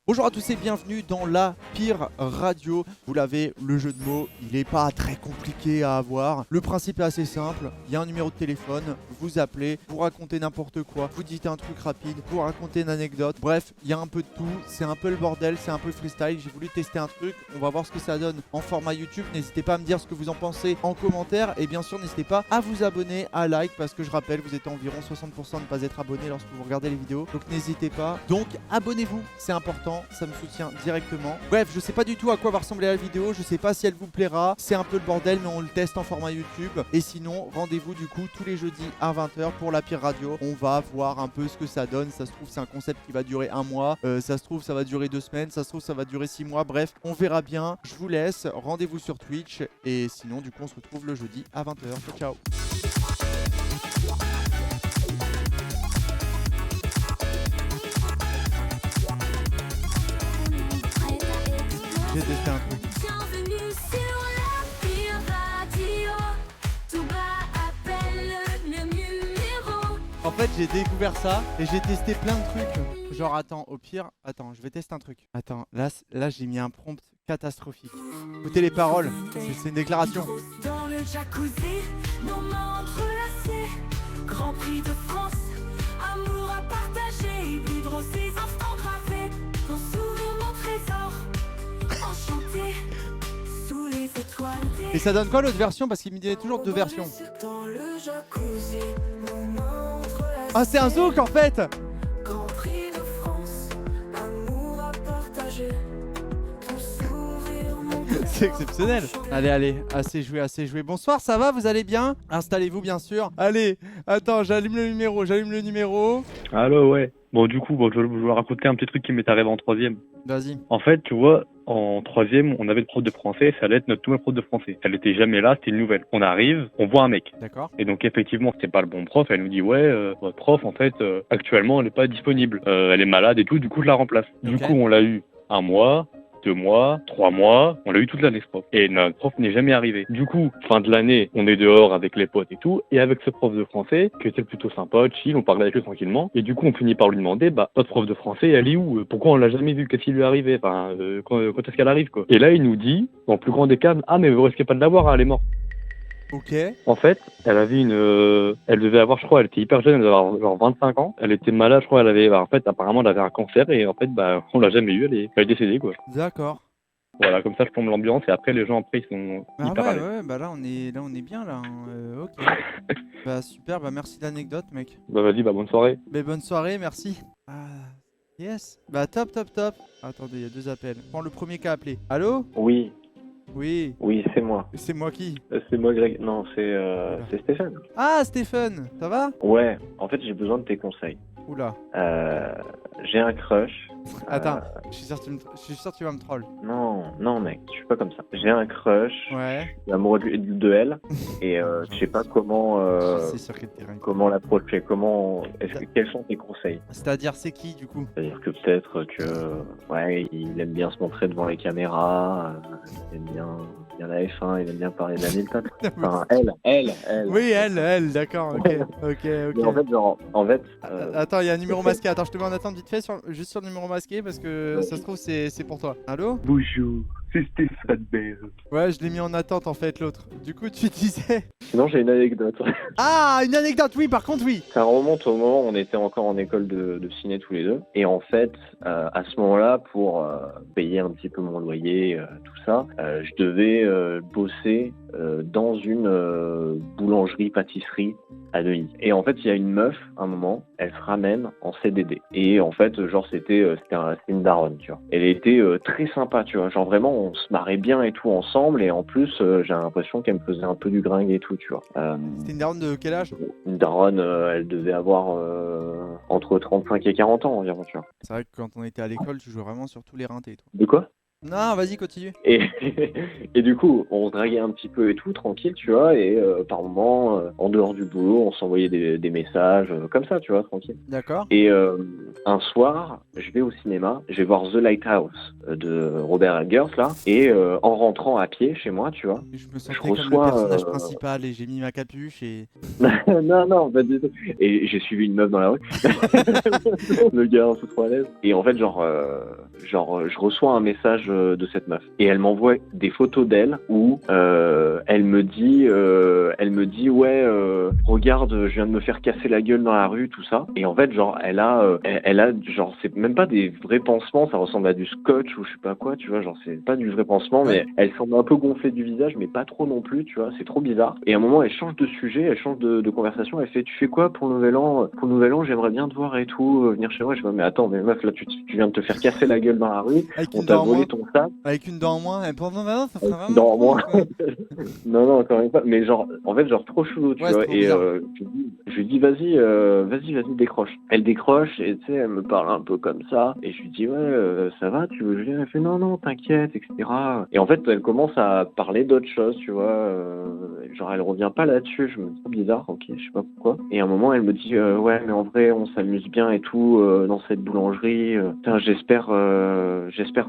Bonjour à tous et bienvenue dans la pire radio. Vous l'avez, le jeu de mots, il n'est pas très compliqué à avoir. Le principe est assez simple, il y a un numéro de téléphone, vous appelez, vous racontez n'importe quoi, vous dites un truc rapide, vous racontez une anecdote. Bref, il y a un peu de tout, c'est un peu le bordel, c'est un peu freestyle. J'ai voulu tester un truc, on va voir ce que ça donne en format YouTube. N'hésitez pas à me dire ce que vous en pensez en commentaire. Et bien sûr, n'hésitez pas à vous abonner, à like, parce que je rappelle, vous êtes environ 60% de ne pas être abonné lorsque vous regardez les vidéos. Donc n'hésitez pas. Donc abonnez-vous, c'est important. Ça me soutient directement. Bref, je sais pas du tout à quoi va ressembler la vidéo, je sais pas si elle vous plaira, c'est un peu le bordel mais on le teste en format YouTube. Et sinon, rendez-vous du coup tous les jeudis à 20h pour la pire radio. On va voir un peu ce que ça donne, ça se trouve c'est un concept qui va durer un mois, ça se trouve ça va durer 2 semaines, ça se trouve ça va durer 6 mois, bref, on verra bien. Je vous laisse, rendez-vous sur Twitch et sinon du coup on se retrouve le jeudi à 20h. Ciao. J'ai testé un truc. Bienvenue sur la pire radio. Tout bas appelle le numéro. En fait, j'ai découvert ça et j'ai testé plein de trucs. Genre, attends, au pire, attends, je vais tester un truc. Attends, là j'ai mis un prompt catastrophique. Écoutez les paroles, c'est une déclaration. Dans le jacuzzi, nos mains entrelacées. Grand Prix de France, amour à partager. Vivre ces instants gravés. Ton sourire, mon trésor. Enchanté, sous les étoiles. Et ça donne quoi l'autre version? Parce qu'il me disait toujours deux versions. Dans le jacuzzi, nos mains entrelacées. Ah, c'est un zouk en fait. Grand Prix de France, amour à partager. Ton sourire, mon C'est exceptionnel. Allez, assez joué. Bonsoir, ça va? Vous allez bien? Installez-vous bien sûr. Allez, attends, j'allume le numéro. Allô, ouais. Bon, du coup, je vais raconter un petit truc qui m'est arrivé en troisième. Vas-y. En fait, tu vois, en troisième, on avait le prof de français, ça allait être notre nouvel prof de français. Elle était jamais là, c'était une nouvelle. On arrive, on voit un mec. D'accord. Et donc, effectivement, c'était pas le bon prof. Elle nous dit, ouais, votre prof, en fait, actuellement, elle est pas disponible. Elle est malade et tout, du coup, je la remplace. Du Ok. coup, on l'a eu 1 mois, 2 mois, 3 mois, on l'a eu toute l'année ce prof. Et notre prof n'est jamais arrivé. Du coup, fin de l'année, on est dehors avec les potes et tout, et avec ce prof de français, qui était plutôt sympa, chill, on parlait avec lui tranquillement, et du coup on finit par lui demander, notre prof de français, elle est où? Pourquoi on l'a jamais vue? Qu'est-ce qui lui est arrivé? Enfin, quand est-ce qu'elle arrive, quoi? Et là, il nous dit, dans le plus grand des calmes, ah mais vous risquez pas de la voir, hein, elle est morte. Ok. En fait, elle avait elle devait avoir, je crois, elle était hyper jeune, elle devait avoir genre 25 ans. Elle était malade, je crois, en fait, apparemment, elle avait un cancer et en fait, on l'a jamais eu, elle est décédée, quoi. D'accord. Voilà, comme ça, je plombe l'ambiance et après, les gens, après, ils sont Ah hyper à l'aise. ouais, bah là on est bien là. Hein. Ok. Bah super, bah merci de l'anecdote mec. Bah vas-y, bonne soirée. Mais bonne soirée, merci. Ah, yes. Bah top. Attendez, il y a 2 appels. Prends le premier qui a appelé. Allô? Oui, Oui. c'est moi. C'est moi qui? C'est moi Greg. Non, c'est Stéphane. Ah, Stéphane, ça va? Ouais, en fait j'ai besoin de tes conseils. Oula. J'ai un crush. Attends, je suis sûr que tu vas me troll. Non mec, je suis pas comme ça. J'ai un crush, Ouais. je suis amoureux de elle, et je sais pas comment C'est sûr que t'es rien. comment l'approcher, quels sont tes conseils? C'est-à-dire, c'est qui du coup? C'est-à-dire que peut-être que ouais, il aime bien se montrer devant les caméras, il aime bien la F1, il aime bien parler d'Hamilton. Enfin, elle. Oui, elle, d'accord, ok. Mais en fait, Attends, il y a un numéro masqué. Attends, je te mets en attente vite fait, juste sur le numéro masqué parce que ça se trouve, c'est pour toi. Allô? Bonjour, c'est Stéphane Bern. Ouais, je l'ai mis en attente en fait, l'autre. Du coup, tu disais. sinon j'ai une anecdote. Ah, une anecdote, oui, par contre, oui. Ça remonte au moment où on était encore en école de ciné tous les deux. Et en fait, à ce moment-là, pour payer un petit peu mon loyer, tout ça, je devais bosser dans une boulangerie-pâtisserie à Neuilly. Et en fait, il y a une meuf, à un moment, elle se ramène en CDD. Et en fait, genre, c'était une daronne, tu vois. Elle était très sympa, tu vois. Genre, vraiment, on se marrait bien et tout ensemble. Et en plus, j'ai l'impression qu'elle me faisait un peu du gringue et tout, tu vois. C'était une daronne de quel âge? Une daronne, elle devait avoir entre 35 et 40 ans environ, tu vois. C'est vrai que quand on était à l'école, tu jouais vraiment sur tous les rintés et tout. De quoi? Non, vas-y, continue. Et, et du coup, on se draguait un petit peu et tout, tranquille, tu vois, et par moments, en dehors du boulot, on s'envoyait des messages, comme ça, tu vois, tranquille. D'accord. Et un soir, je vais au cinéma, je vais voir The Lighthouse de Robert Eggers, là, et en rentrant à pied chez moi, tu vois, Je me sentais je comme le reçois, personnage principal et j'ai mis ma capuche et. non, pas du tout. Et j'ai suivi une meuf dans la rue. Le gars un peu trop à l'aise. Et en fait, genre, je reçois un message de cette meuf et elle m'envoie des photos d'elle où elle me dit ouais regarde je viens de me faire casser la gueule dans la rue tout ça et en fait genre elle a genre c'est même pas des vrais pansements, ça ressemble à du scotch ou je sais pas quoi, tu vois, genre c'est pas du vrai pansement mais elle semble un peu gonflée du visage mais pas trop non plus, tu vois, c'est trop bizarre. Et à un moment elle change de sujet, elle change de conversation, elle fait tu fais quoi pour le nouvel an? Pour le nouvel an j'aimerais bien te voir et tout, venir chez moi. Je dis mais attends mais meuf là tu viens de te faire casser la gueule dans la rue, on t'a volé ton sac. Avec une dent en moins, et pendant maintenant, ça serait vraiment. Non, moi. non, quand même pas. Mais genre, en fait, genre trop chelou, tu vois. Et je lui dis, vas-y, décroche. Elle décroche et tu sais, elle me parle un peu comme ça. Et je lui dis, ouais, ça va, tu veux que je vienne? Elle fait, non, t'inquiète, etc. Et en fait, elle commence à parler d'autres choses, tu vois. Genre, elle revient pas là-dessus. Je me dis, bizarre, ok, je sais pas pourquoi. Et à un moment, elle me dit, ouais, mais en vrai, on s'amuse bien et tout dans cette boulangerie. Putain, j'espère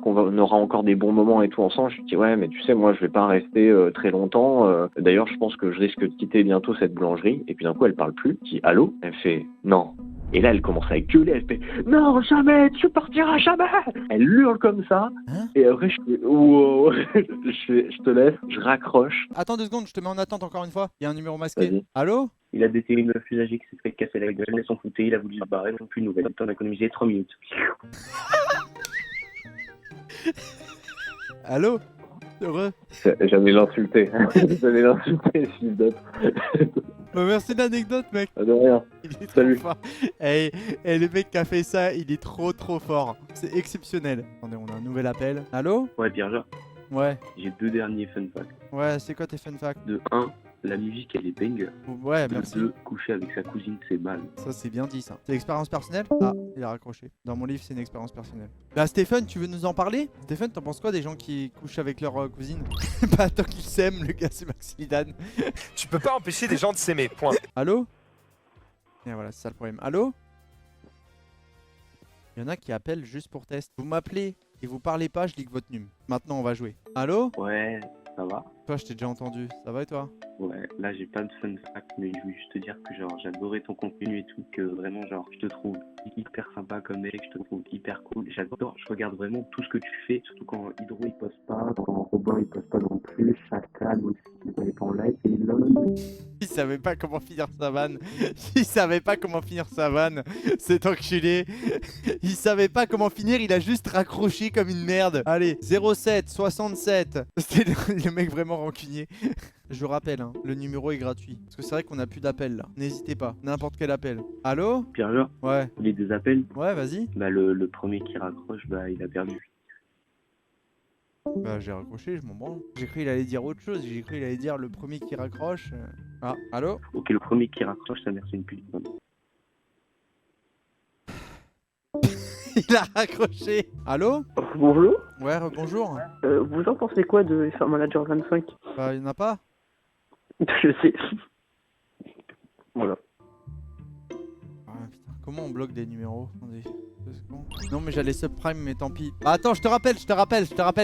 qu'on aura encore des bons moments et tout ensemble. Je lui dis ouais mais tu sais moi je vais pas rester très longtemps. D'ailleurs je pense que je risque de quitter bientôt cette boulangerie. Et puis d'un coup elle parle plus. Je dis allô? Elle fait non. Et là elle commence à gueuler, elle fait non jamais, tu partiras jamais. Elle hurle comme ça. Et après je fais wow. je te laisse, je raccroche. Attends 2 secondes, je te mets en attente encore une fois. Il y a un numéro masqué. Vas-y. Allô? Il a déterré une meuf usagée qui s'est fait casser la gueule, elle s'en foutait, il a voulu se barrer, non plus de nouvelles. On a économisé 3 minutes. Allô? Heureux? J'allais l'insulter. Fils d'up. Bah merci de l'anecdote mec. De rien. Il est Salut. trop fort. Et le mec qui a fait ça, il est trop fort. C'est exceptionnel. Attendez, on a un nouvel appel. Allô? Ouais, Pierre, Ouais. j'ai 2 derniers fun facts. Ouais, c'est quoi tes fun facts? De 1, la musique elle est banger. Ouais, De merci. 2, coucher avec sa cousine c'est mal. Ça c'est bien dit ça. C'est l'expérience personnelle? Ah, il a raccroché. Dans mon livre c'est une expérience personnelle. Bah Stéphane, tu veux nous en parler? Stéphane, t'en penses quoi des gens qui couchent avec leur cousine? Bah tant qu'ils s'aiment, le gars c'est Maximilian. Tu peux pas empêcher des gens de s'aimer, point. Allô? Et voilà, c'est ça le problème. Allô? Il y en a qui appellent juste pour test. Vous m'appelez et vous parlez pas, je lis que votre num. Maintenant on va jouer. Allô? Ouais, ça va? Toi je t'ai déjà entendu, ça va et toi? Ouais, là j'ai pas de fun fact, mais je voulais juste te dire que genre j'adorais ton contenu et tout, que vraiment genre je te trouve hyper sympa comme mec, je te trouve hyper cool. J'adore, je regarde vraiment tout ce que tu fais, surtout quand Hydro il poste pas, quand Robin il poste pas non plus, Chacal aussi il est pas en live, et LOL. Il savait pas comment finir sa vanne. Il savait pas comment finir sa vanne. Cet enculé. Il savait pas comment finir, il a juste raccroché comme une merde. Allez, 07 67. C'était le mec vraiment rancunier. Je rappelle, hein, le numéro est gratuit. Parce que c'est vrai qu'on a plus d'appels là. N'hésitez pas, n'importe quel appel. Allô? Pierre, Ouais. les 2 appels, Ouais, vas-y. bah le premier qui raccroche, bah il a perdu. Bah j'ai raccroché, je m'en branle. J'ai cru qu'il allait dire autre chose. J'ai cru qu'il allait dire le premier qui raccroche. Ah, allô? Ok, le premier qui raccroche, sa mère c'est une pute. Il a raccroché. Allô? Bonjour, Ouais, bonjour. vous en pensez quoi de FR Manager 25? Bah il y en a pas? Je sais. Voilà. Ah putain, comment on bloque des numéros? Attendez, 2 secondes. Non mais j'allais subprime mais tant pis. Ah, attends, je te rappelle,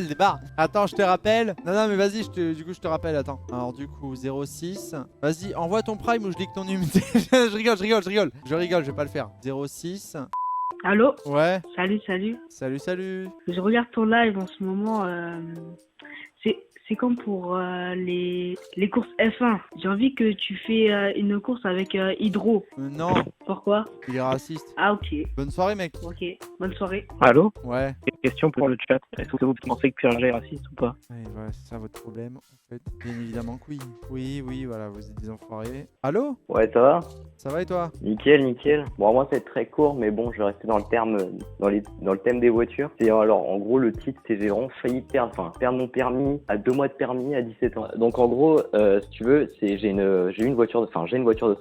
débarre. Attends, je te rappelle. Non mais vas-y, du coup je te rappelle, attends. Alors du coup 06. Vas-y, envoie ton prime ou je lis que ton numéro. je rigole, je vais pas le faire. 06. Allô? Ouais. Salut. Salut. Je regarde ton live en ce moment. C'est comme pour les courses F1. J'ai envie que tu fais une course avec Hydro. Non, Pourquoi? il est raciste. Ah ok. Bonne soirée mec. Ok. Bonne soirée. Allô? Ouais. Une question pour le chat. Est-ce que vous pensez que Pierre est raciste ou pas? Ouais, voilà, c'est ça votre problème en fait. Bien évidemment que oui. Oui, voilà, vous êtes des enfoirés. Allô? Ouais, ça va? Ça va et toi? Nickel. Bon, moi, c'est très court, mais bon, je vais rester dans le terme, dans le thème des voitures. C'est alors, en gros, le titre, c'est j'ai vraiment failli perdre mon permis à 2 mois de permis à 17 ans. Donc, en gros, si tu veux, j'ai une voiture de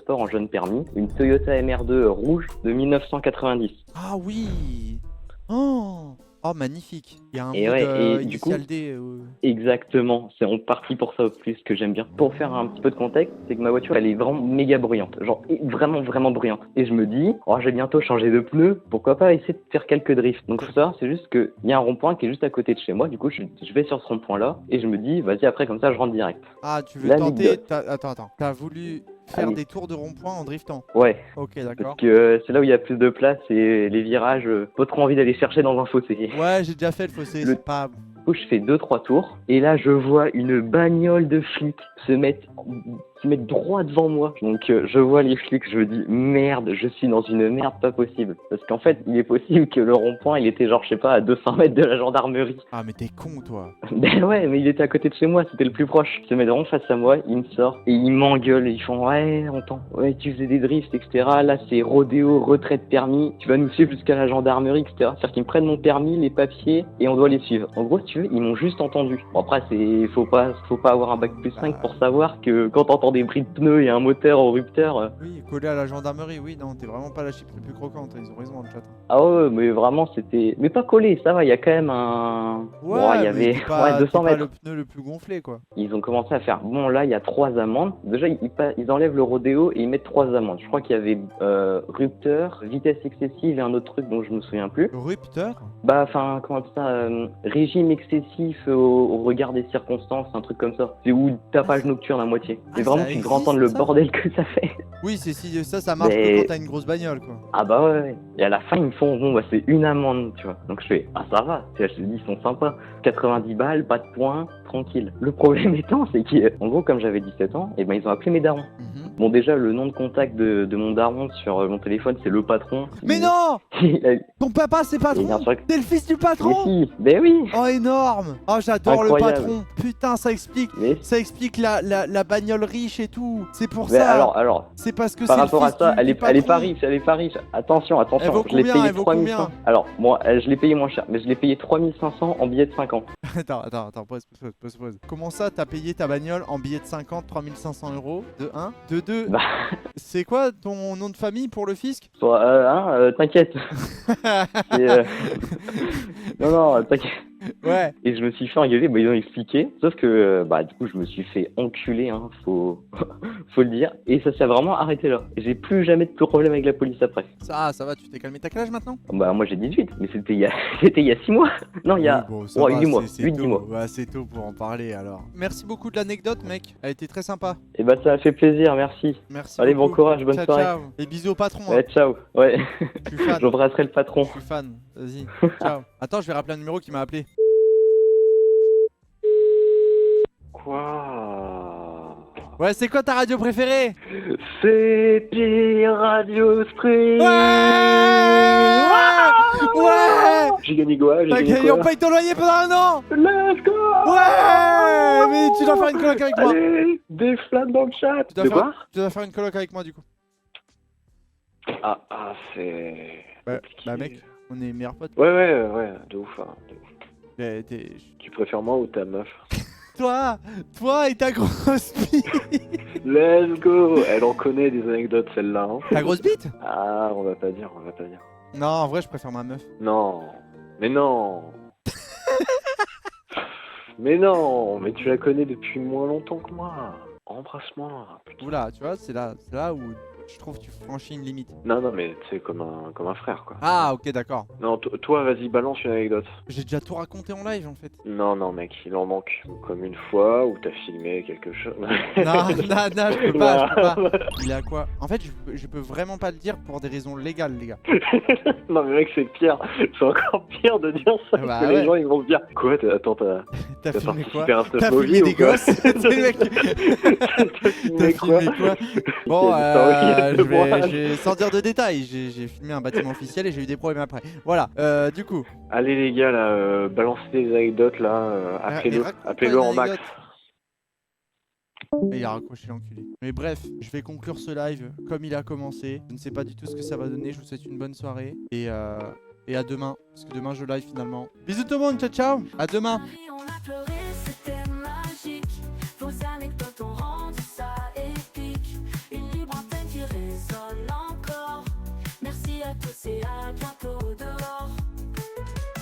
sport en jeune permis, une Toyota MR2 rouge de 1990. Ah oui. Oh magnifique. Il y a un Et mode ouais, et du initial coup, D. Exactement, c'est on parti pour ça au plus, que j'aime bien. Pour faire un petit peu de contexte, c'est que ma voiture, elle est vraiment méga bruyante, genre vraiment bruyante. Et je me dis, oh, je vais bientôt changer de pneus, pourquoi pas essayer de faire quelques drifts. Donc ça, c'est juste qu'il y a un rond-point qui est juste à côté de chez moi, du coup, je vais sur ce rond-point-là, et je me dis, vas-y, après, comme ça, je rentre direct. Ah, tu veux L'anecdote. tenter. Attends. T'as voulu faire Allez. des tours de rond-point en driftant. Ouais. Ok, Parce d'accord. que c'est là où il y a plus de place et les virages, pas trop envie d'aller chercher dans un fossé. Ouais, j'ai déjà fait le fossé, Le- c'est pas... Du coup, je fais 2-3 tours et là, je vois une bagnole de flics se mettre droit devant moi. Donc, je vois les flics, je me dis merde, je suis dans une merde pas possible. Parce qu'en fait, il est possible que le rond-point, il était genre, je sais pas, à 200 mètres de la gendarmerie. Ah, mais t'es con, toi. Ben ouais, mais il était à côté de chez moi, c'était le plus proche. Il se met vraiment face à moi, il me sort et il m'engueule. Ils font ouais, ouais, tu faisais des drifts, etc. Là, c'est rodéo, retrait de permis. Tu vas nous suivre jusqu'à la gendarmerie, etc. C'est-à-dire qu'ils me prennent mon permis, les papiers et on doit les suivre. En gros, si tu veux, ils m'ont juste entendu. Bon, après, faut pas avoir un bac plus 5 pour savoir que quand t'entends des bruits de pneus et un moteur au rupteur. Oui, collé à la gendarmerie, oui, non, t'es vraiment pas la chip la plus croquante, ils ont raison dans le chat. Ah ouais, mais vraiment, c'était. Mais pas collé, ça va, il y a quand même un. Ouais, Bon, il y mais avait t'es pas, 200 t'es pas mètres. le pneu le plus gonflé, quoi. Ils ont commencé à faire, bon là il y a 3 amendes. Déjà ils enlèvent le rodéo et ils mettent 3 amendes. Je crois qu'il y avait rupteur, vitesse excessive et un autre truc dont je me souviens plus. Rupteur? Bah enfin comment on appelle ça, régime excessif au regard des circonstances, un truc comme ça. C'est où tapage nocturne à moitié. Ah, C'est vraiment ça tu te existe, rends entendre le ça bordel que ça fait. Oui, c'est si ça marche Mais- que quand t'as une grosse bagnole, quoi. Ah bah ouais. Et à la fin ils me font bon bah c'est une amende tu vois. Donc je fais ah ça va, je te dis ils sont sympas. 90 balles, pas de points, tranquille. Le problème étant c'est qu'en gros comme j'avais 17 ans, et ben ils ont appelé mes darons. Bon déjà le nom de contact de mon daron sur mon téléphone c'est le patron. Mais non! Ton papa c'est Il y a patron? un truc- T'es le fils du Mais patron? si, ben oui. Oh énorme! Oh j'adore le Incroyable. patron! Putain ça explique Mais la bagnole riche et tout! C'est pour mais ça! alors C'est parce que par c'est le rapport à fils ça, du elle est pas patron. riche, elle est pas riche. Attention, Elle vaut je l'ai combien, payé elle vaut 3100. combien Alors moi je l'ai payé moins cher, mais je l'ai payé 3500 en billet de 50. Attends, pause. Comment ça, t'as payé ta bagnole en billet de 50, 3500 €? De 1? De 2? Bah. C'est quoi ton nom de famille pour le fisc? T'inquiète. C'est, non, t'inquiète. Ouais. Et je me suis fait engueuler, bah, ils ont expliqué. Sauf que, bah, du coup, je me suis fait enculer, hein, faut le dire. Et ça s'est vraiment arrêté là. J'ai plus jamais de problème avec la police après. Ça va, tu t'es calmé. T'as quel âge maintenant? Bah, moi j'ai 18, mais c'était il y a 6 mois. Non, il y a Oui, bon, ça va, 8 mois. c'est 8-10 tôt. mois. Ouais, c'est tôt pour en parler alors. Merci beaucoup de l'anecdote, mec. Elle était très sympa. Et bah, ça a fait plaisir, merci. Merci. Allez, beaucoup. bon courage, bonne Ciao, soirée. ciao. Et bisous au patron. hein. Ouais, ciao. Ouais. Je suis fan. J'embrasserai le patron. Je suis fan. Vas-y. Ciao. Attends, je vais rappeler un numéro qui m'a appelé. Quoi? Ouais, c'est quoi ta radio préférée? C'est Radio Spring. Ouais! J'ai gagné quoi? J'ai T'as gagné gagné, on quoi? paye ton loyer pendant un an! Let's go! Ouais! Mais tu dois faire une coloc avec moi. Allez, des flammes dans le chat. Tu dois, De faire, quoi? tu dois faire une coloc avec moi du coup. C'est... Bah mec, on est meilleurs potes. Ouais, de ouf, hein, de ouf. Mais Tu préfères moi ou ta meuf? Toi et ta grosse bite. Let's go! Elle en connaît des anecdotes, celle-là. Hein. Ta grosse bite? Ah, on va pas dire. Non, en vrai, je préfère ma meuf. Non, mais non. Mais tu la connais depuis moins longtemps que moi. Embrasse-moi. putain. Oula, tu vois, c'est là où je trouve que tu franchis une limite. Non, mais c'est comme un frère, quoi. Ah, ok, d'accord. Non, toi, vas-y, balance une anecdote. J'ai déjà tout raconté en live en fait. Non, mec, il en manque. Comme une fois où t'as filmé quelque chose. Non, je peux pas. Il est à quoi? En fait, je peux vraiment pas le dire pour des raisons légales, les gars. Non, mais mec, c'est pire. C'est encore pire de dire ça. Bah parce que ouais. les gens, ils vont se dire. Quoi, T'as filmé quoi? participé à un T'as stuff filmé movie des ou quoi? gosses? T'as filmé quoi? Bon, sans dire de détails, j'ai filmé un bâtiment officiel et j'ai eu des problèmes après. Voilà, du coup. Allez les gars, là, balancez des anecdotes là, appelez-le en max. Et il a raccroché l'enculé. Mais bref, je vais conclure ce live comme il a commencé. Je ne sais pas du tout ce que ça va donner. Je vous souhaite une bonne soirée et à demain, parce que demain je live finalement. Bisous tout le monde, ciao, à demain. On a pleuré, c'était magique. Vos anecdotes ont rendu ça épique. Une libre antenne qui résonne encore. Merci à tous et à bientôt.